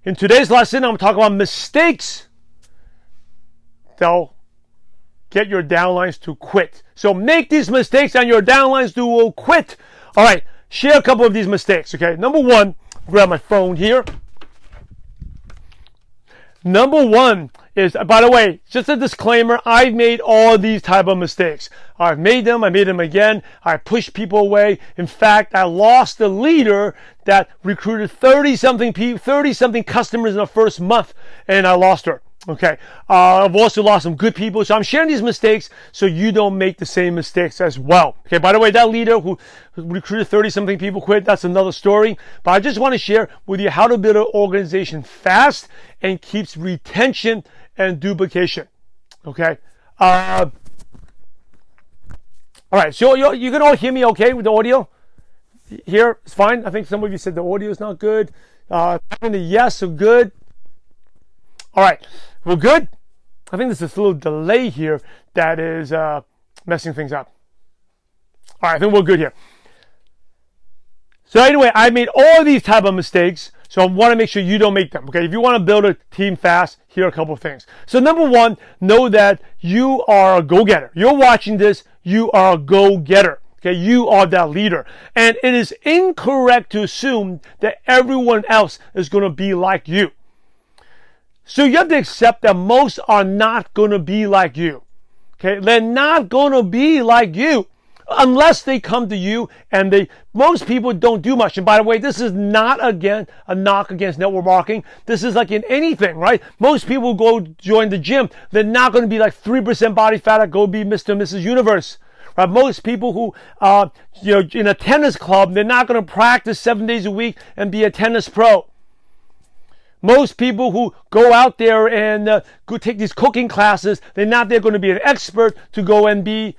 In today's lesson, I'm talking about mistakes that'll get your downlines to quit. So make these mistakes and your downlines will quit. All right, share a couple of these mistakes, okay? Number one, grab my phone here. Number one is, by the way, just a disclaimer, I've made all these type of mistakes. I've made them, I made them again. I pushed people away. In fact, I lost a leader that recruited 30-something customers in the first month, and I lost her. Okay, I've also lost some good people, so I'm sharing these mistakes so you don't make the same mistakes as well. Okay, by the way, that leader who recruited 30-something people quit, that's another story. But I just want to share with you how to build an organization fast and keeps retention and duplication. Okay, all right, so you can all hear me okay with the audio? Here, it's fine. I think some of you said the audio is not good. Typing the yes, so good. All right, we're good. I think there's this little delay here that is messing things up. All right, I think we're good here. So anyway, I made all these type of mistakes, so I want to make sure you don't make them. Okay, if you want to build a team fast, here are a couple of things. So number one, know that you are a go-getter. You're watching this, you are a go-getter. Okay, you are that leader. And it is incorrect to assume that everyone else is going to be like you. So you have to accept that most are not going to be like you. Okay, they're not going to be like you unless they come to you, and most people don't do much. And by the way, this is not again a knock against network marketing. This is like in anything, right? Most people go join the gym. They're not going to be like 3% body fat that go be Mr. and Mrs. Universe. Right? Most people who, in a tennis club, they're not going to practice 7 days a week and be a tennis pro. Most people who go out there and go take these cooking classes, they're going to be an expert to go and be,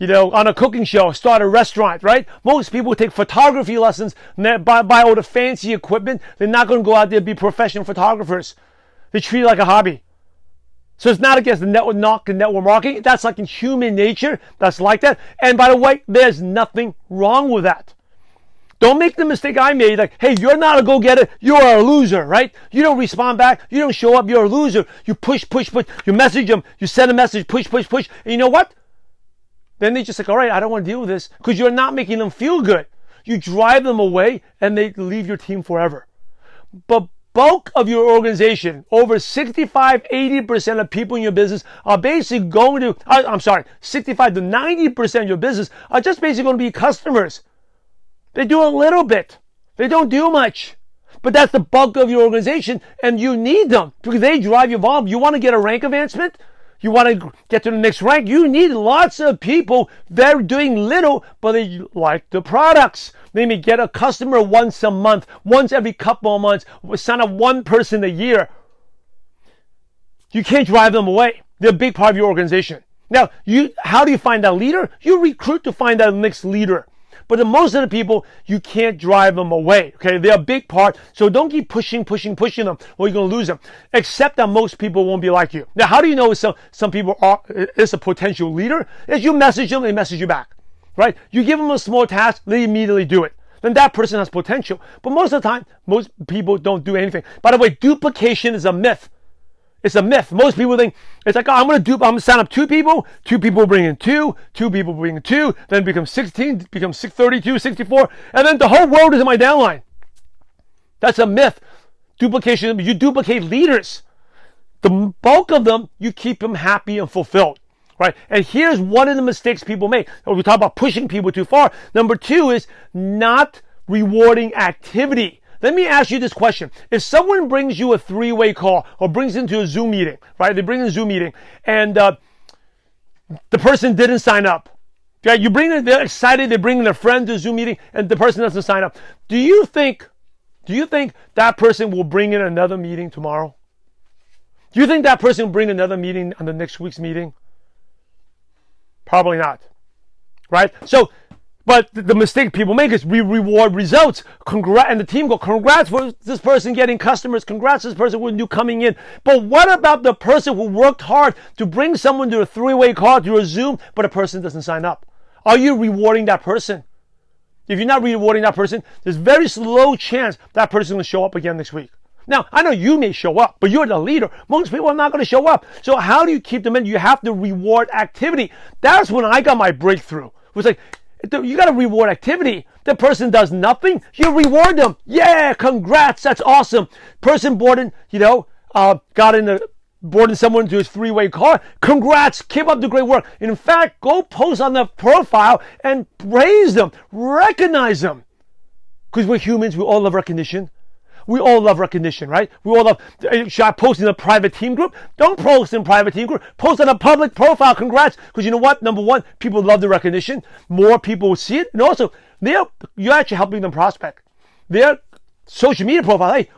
on a cooking show, start a restaurant, right? Most people take photography lessons, and buy all the fancy equipment. They're not going to go out there and be professional photographers. They treat it like a hobby. So it's not against the network marketing. That's like in human nature. That's like that. And by the way, there's nothing wrong with that. Don't make the mistake I made. Like, hey, you're not a go-getter. You're a loser, right? You don't respond back. You don't show up. You're a loser. You push. You message them. You send a message. Push. And you know what? Then they just like, all right, I don't want to deal with this, because you're not making them feel good. You drive them away and they leave your team forever. But bulk of your organization, over 65-80% of people in your business are basically going to, 65 to 90% of your business are just basically going to be customers. They do a little bit. They don't do much. But that's the bulk of your organization, and you need them because they drive your volume. You want to get a rank advancement? You want to get to the next rank? You need lots of people. They're doing little, but they like the products. They may get a customer once a month, once every couple of months, sign up one person a year. You can't drive them away. They're a big part of your organization. Now, how do you find that leader? You recruit to find that next leader. But most of the people, you can't drive them away. Okay, they're a big part. So don't keep pushing them, or you're going to lose them. Except that most people won't be like you. Now, how do you know some people is a potential leader? Is you message them, they message you back. Right? You give them a small task, they immediately do it. Then that person has potential. But most of the time, most people don't do anything. By the way, duplication is a myth. It's a myth. Most people think it's like, I'm going to sign up 2 people. 2 people bring in 2. 2 people bring in 2. Then it becomes 16. Becomes 32, 64, and then the whole world is in my downline. That's a myth. Duplication. You duplicate leaders. The bulk of them, you keep them happy and fulfilled. Right? And here's one of the mistakes people make. We talk about pushing people too far. Number 2 is not rewarding activity. Let me ask you this question. If someone brings you a 3-way call or brings into a Zoom meeting, right? They bring in a Zoom meeting and the person didn't sign up. Okay? They're excited, they bring their friend to a Zoom meeting and the person doesn't sign up. Do you think that person will bring in another meeting tomorrow? Do you think that person will bring another meeting on the next week's meeting? Probably not. Right? But the mistake people make is we reward results. And the team go, congrats for this person getting customers. Congrats this person with new coming in. But what about the person who worked hard to bring someone to a 3-way call, to a Zoom, but a person doesn't sign up? Are you rewarding that person? If you're not rewarding that person, there's very low chance that person will show up again next week. Now, I know you may show up, but you're the leader. Most people are not going to show up. So how do you keep them in? You have to reward activity. That's when I got my breakthrough. It was like, you got to reward activity. The person does nothing, you reward them. Yeah, congrats, that's awesome. Person bought in, boarding someone to his three-way car. Congrats, keep up the great work. In fact, go post on the profile and praise them, recognize them. Because we're humans, we all love recognition. We all love recognition, right? We all love, should I post in a private team group? Don't post in private team group. Post on a public profile. Congrats. Because you know what? Number one, people love the recognition. More people will see it. And also, you're actually helping them prospect. Their social media profile, hey,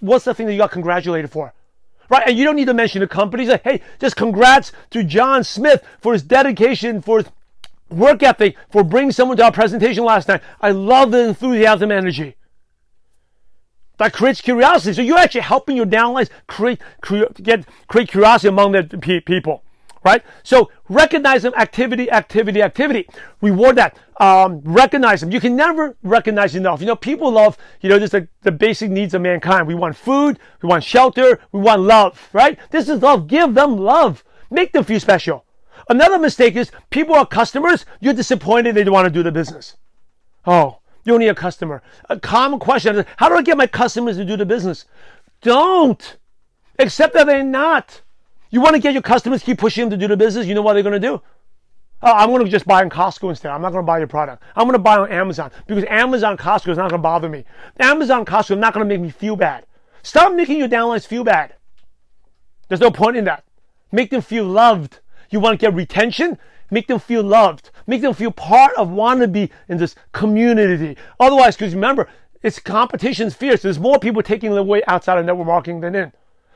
what's the thing that you got congratulated for? Right? And you don't need to mention the companies. Like, hey, just congrats to John Smith for his dedication, for his work ethic, for bringing someone to our presentation last night. I love the enthusiasm and energy. That creates curiosity. So you're actually helping your downlines create curiosity among the people, right? So recognize them, activity. Reward that. Recognize them. You can never recognize enough. People love, just the basic needs of mankind. We want food, we want shelter, we want love, right? This is love. Give them love. Make them feel special. Another mistake is people are customers. You're disappointed they don't want to do the business. Oh. You don't need a customer. A common question is, how do I get my customers to do the business? Don't. Accept that they're not. You want to get your customers, keep pushing them to do the business. You know what they're going to do? Oh, I'm going to just buy in Costco instead. I'm not going to buy your product. I'm going to buy on Amazon because Amazon, Costco is not going to bother me. Amazon, Costco is not going to make me feel bad. Stop making your downlines feel bad. There's no point in that. Make them feel loved. You want to get retention? Make them feel loved. Make them feel part of wanting to be in this community. Otherwise, because remember, it's competition's fierce. There's more people taking the way outside of network marketing than in.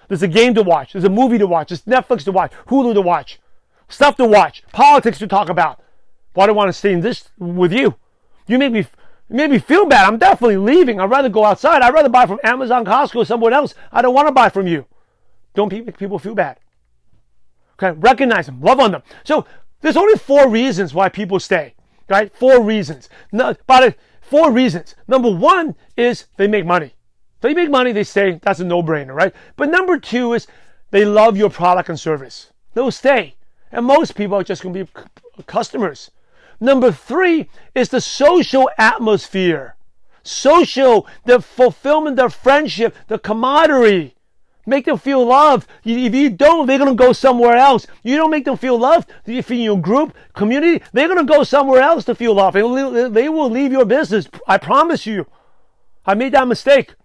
There's a game to watch. There's a movie to watch. There's Netflix to watch. Hulu to watch. Stuff to watch. Politics to talk about. Why do I want to stay in this with you? You make me feel bad. I'm definitely leaving. I'd rather go outside. I'd rather buy from Amazon, Costco, someone else. I don't want to buy from you. Don't make people feel bad. Okay? Recognize them. Love on them. So, there's only 4 reasons why people stay, right? 4 reasons. About 4 reasons. Number 1 is they make money. They make money, they stay. That's a no-brainer, right? But number 2 is they love your product and service. They'll stay. And most people are just going to be customers. Number 3 is the social atmosphere. Social, the fulfillment, the friendship, the camaraderie. Make them feel loved. If you don't, they're going to go somewhere else. You don't make them feel loved. If in your group, community, they're going to go somewhere else to feel loved. They will leave your business. I promise you. I made that mistake.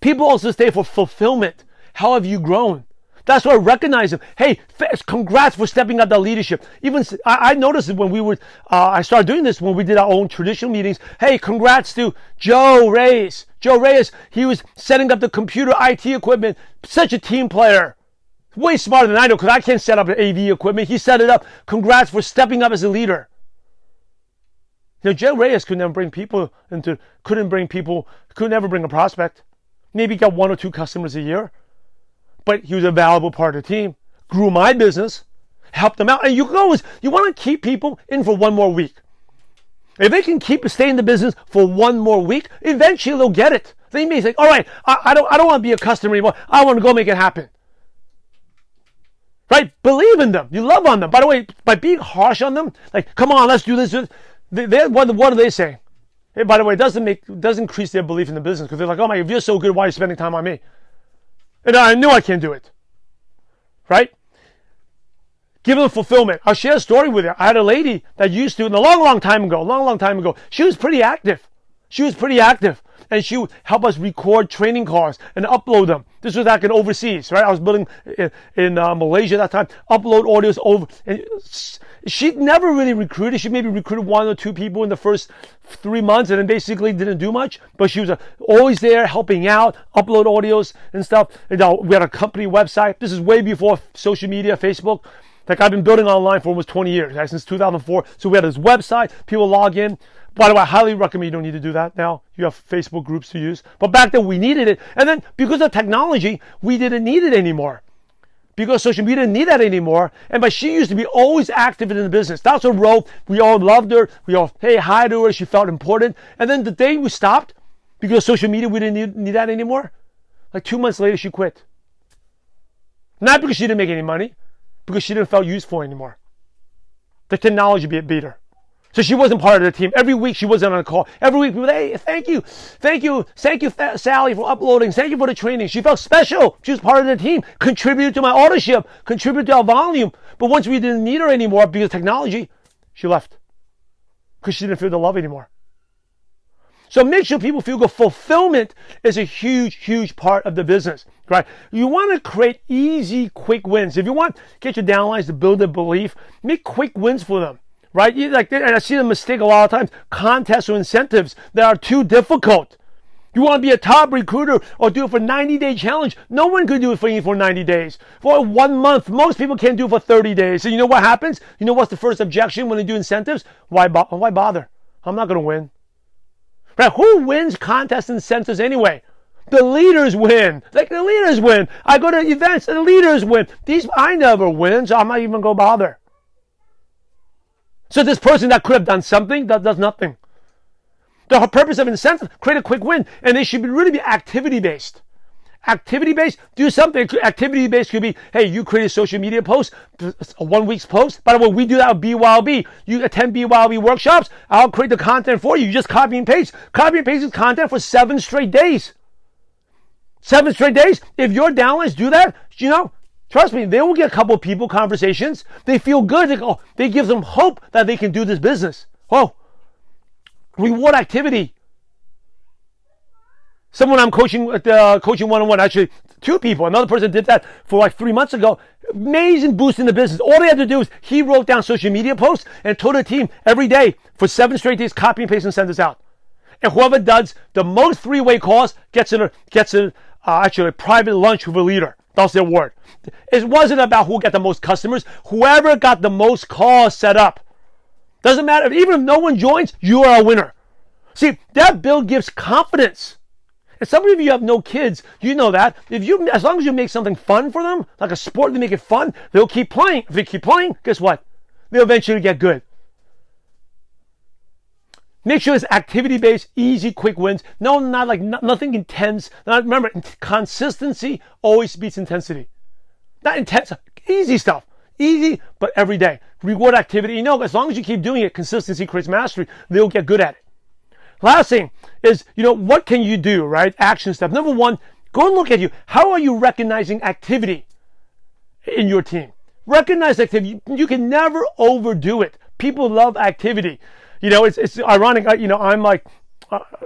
People also stay for fulfillment. How have you grown? That's why I recognize them. Hey, congrats for stepping up that leadership. Even I noticed it when I started doing this when we did our own traditional meetings. Hey, congrats to Joe Reyes. Joe Reyes, he was setting up the computer IT equipment. Such a team player. Way smarter than I do because I can't set up the AV equipment. He set it up. Congrats for stepping up as a leader. Joe Reyes could never bring a prospect. Maybe got 1 or 2 customers a year. But he was a valuable part of the team. Grew my business. Helped them out. And you want to keep people in for 1 more week. If they can stay in the business for 1 more week, eventually they'll get it. They may say, all right, I don't want to be a customer anymore. I want to go make it happen. Right? Believe in them. You love on them. By the way, by being harsh on them, like, come on, let's do this. What do they say? Hey, by the way, it doesn't increase their belief in the business because they're like, oh my, if you're so good, why are you spending time on me? And I knew I can't do it. Right? Give them fulfillment. I'll share a story with you. I had a lady that used to, in a long time ago, she was pretty active. And she would help us record training calls and upload them. This was back in overseas, right? I was building in Malaysia at that time. Upload audios over. And she never really recruited. She maybe recruited 1 or 2 people in the first 3 months and then basically didn't do much. But she was always there helping out, upload audios and stuff. And, we had a company website. This is way before social media, Facebook. Like I've been building online for almost 20 years, right? Since 2004. So we had this website. People log in. By the way, I highly recommend you don't need to do that now. You have Facebook groups to use. But back then we needed it. And then because of technology, we didn't need it anymore. Because social media didn't need that anymore. But she used to be always active in the business. That's her role. We all loved her. We all, hey, hi to her. She felt important. And then the day we stopped, because social media, we didn't need that anymore. Like 2 months later, she quit. Not because she didn't make any money, because she didn't feel useful anymore. The technology beat her. So she wasn't part of the team. Every week she wasn't on a call. Every week people, hey, thank you, Sally, for uploading. Thank you for the training. She felt special. She was part of the team. Contributed to my authorship. Contributed to our volume. But once we didn't need her anymore because of technology, she left. Because she didn't feel the love anymore. So make sure people feel good. Fulfillment is a huge, huge part of the business, right? You want to create easy, quick wins. If you want to get your downlines to build their belief, make quick wins for them, right? And I see the mistake a lot of times, contests or incentives that are too difficult. You want to be a top recruiter or do it for 90-day challenge. No one could do it for you for 90 days. For 1 month, most people can't do it for 30 days. So you know what happens? You know what's the first objection when they do incentives? Why bother? I'm not going to win. Right? Who wins contests and incentives anyway? The leaders win. Like the leaders win. I go to events, the leaders win. I never win, so I'm not even going to bother. So this person that could have done something, that does nothing. The purpose of incentive, create a quick win, and they should really be activity-based. Activity-based, do something. Activity-based could be, hey, you create a social media post, a 1 week's post. By the way, we do that with BYOB. You attend BYOB workshops, I'll create the content for you. You just copy and paste. Copy and paste content for 7 straight days. 7 straight days. If your downlines do that, trust me, they will get a couple of people conversations. They feel good. They give them hope that they can do this business. Oh, reward activity. Someone I'm coaching coaching one-on-one, actually 2 people. Another person did that for like 3 months ago. Amazing boost in the business. All they had to do is he wrote down social media posts and told the team every day for 7 straight days, copy and paste and send this out. And whoever does the most 3-way calls gets actually a private lunch with a leader. That's their word. It wasn't about who got the most customers. Whoever got the most calls set up. Doesn't matter. Even if no one joins, you are a winner. See, that build gives confidence. And some of you have no kids, you know that. As long as you make something fun for them, like a sport, they make it fun, they'll keep playing. If they keep playing, guess what? They'll eventually get good. Make sure it's activity-based, easy, quick wins. No, nothing intense. Remember, consistency always beats intensity. Not intense, easy stuff. Easy, but every day. Reward activity. As long as you keep doing it, consistency creates mastery. They'll get good at it. Last thing is, what can you do, right? Action step. Number 1, go and look at you. How are you recognizing activity in your team? Recognize activity. You can never overdo it. People love activity. It's ironic.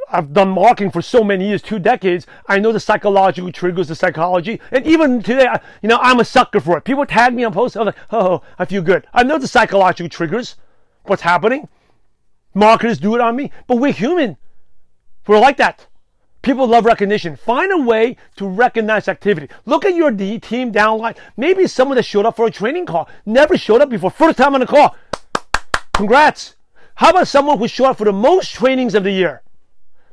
I've done marketing for so many years, 2 decades. I know the psychological triggers, the psychology. And even today, I'm a sucker for it. People tag me on posts. I'm like, oh, I feel good. I know the psychological triggers, what's happening. Marketers do it on me, but we're human. We're like that. People love recognition. Find a way to recognize activity. Look at your team downline. Maybe it's someone that showed up for a training call. Never showed up before. First time on the call. Congrats. How about someone who showed up for the most trainings of the year?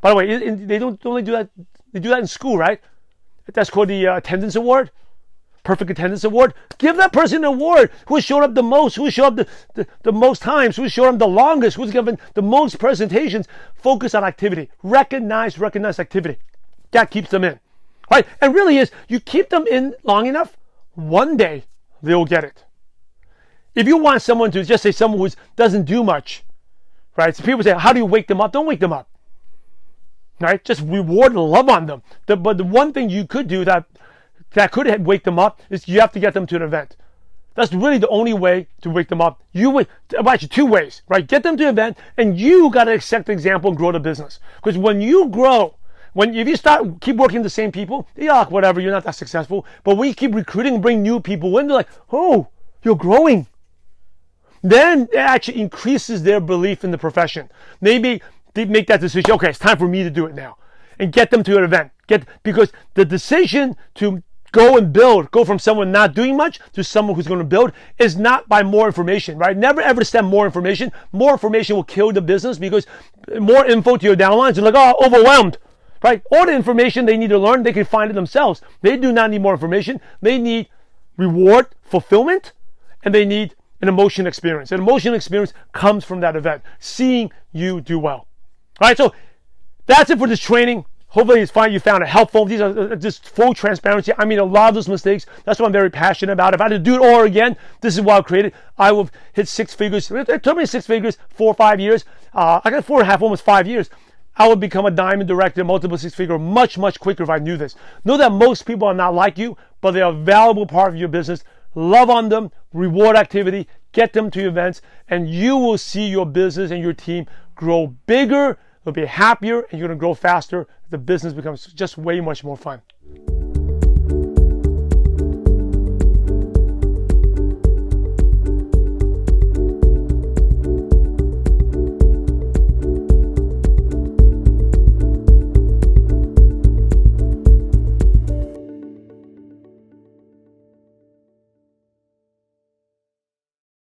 By the way, they don't only do that. They do that in school, right? That's called the attendance award. Perfect attendance award. Give that person an award. Who showed up the most? Who showed up the most times? Who showed up the longest? Who's given the most presentations? Focus on activity. Recognize activity. That keeps them in. Right? And really is, you keep them in long enough, one day they'll get it. If you want someone to, just say someone who doesn't do much, right? So people say, how do you wake them up? Don't wake them up. Right? Just reward and love on them. But the one thing you could do that could wake them up is you have to get them to an event. That's really the only way to wake them up. Actually 2 ways, right? Get them to an event, and you got to set the example and grow the business. Because when you grow, if you keep working the same people, whatever, you're not that successful. But when you keep recruiting and bring new people in, they're like, oh, you're growing. Then it actually increases their belief in the profession. Maybe they make that decision, okay, it's time for me to do it now. And get them to an event. Because the decision to go from someone not doing much to someone who's going to build is not by more information, right? Never ever send more information. More information will kill the business because more info to your downlines, you're like, overwhelmed, right? All the information they need to learn, they can find it themselves. They do not need more information. They need reward, fulfillment, and they need an emotion experience. An emotion experience comes from that event, seeing you do well. All right, so that's it for this training. Hopefully you found it helpful. These are just full transparency. I mean, a lot of those mistakes. That's what I'm very passionate about. If I had to do it all again, this is what I created. I will hit six figures. It took me 6 figures, 4 or 5 years. I got 4.5, almost 5 years. I would become a diamond director, multiple six-figure, much, much quicker if I knew this. Know that most people are not like you, but they are a valuable part of your business. Love on them, reward activity, get them to events, and you will see your business and your team grow bigger. They'll be happier, and you're going to grow faster. The business becomes just way much more fun.